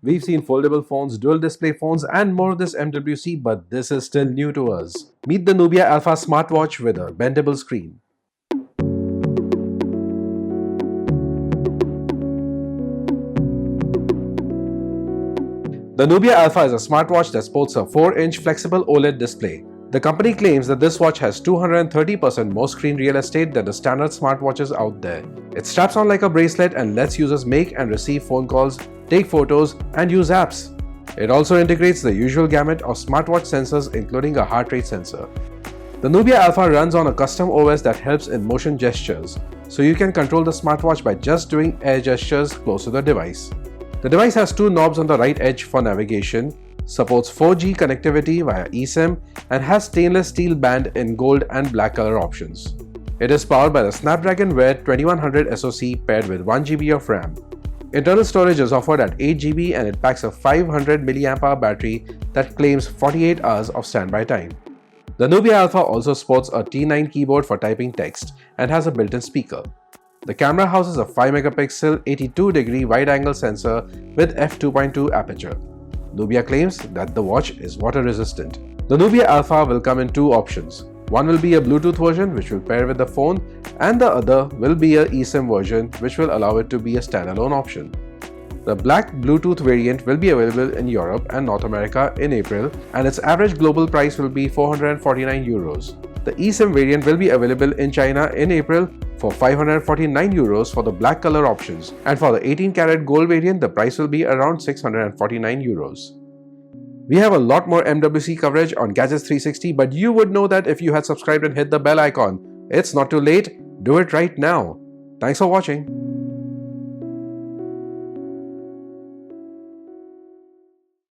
We've seen foldable phones, dual display phones, and more of this MWC, but this is still new to us. Meet the Nubia Alpha smartwatch with a bendable screen. The Nubia Alpha is a smartwatch that sports a 4-inch flexible OLED display. The company claims that this watch has 230% more screen real estate than the standard smartwatches out there. It straps on like a bracelet and lets users make and receive phone calls, take photos, and use apps. It also integrates the usual gamut of smartwatch sensors, including a heart rate sensor. The Nubia Alpha runs on a custom OS that helps in motion gestures, so you can control the smartwatch by just doing air gestures close to the device. The device has two knobs on the right edge for navigation, supports 4G connectivity via eSIM, and has stainless steel band in gold and black color options. It is powered by the Snapdragon Wear 2100 SoC paired with 1GB of RAM. Internal storage is offered at 8GB and it packs a 500 mAh battery that claims 48 hours of standby time. The Nubia Alpha also sports a T9 keyboard for typing text and has a built-in speaker. The camera houses a 5-megapixel 82-degree wide-angle sensor with f2.2 aperture. Nubia claims that the watch is water resistant. The Nubia Alpha will come in two options. One will be a Bluetooth version which will pair with the phone, and the other will be a eSIM version which will allow it to be a standalone option. The black Bluetooth variant will be available in Europe and North America in April, and its average global price will be €449. The eSIM variant will be available in China in April for €549 for the black color options, and for the 18-karat gold variant the price will be around €649. We have a lot more MWC coverage on Gadgets 360, but you would know that if you had subscribed and hit the bell icon. It's not too late, do it right now. Thanks for watching.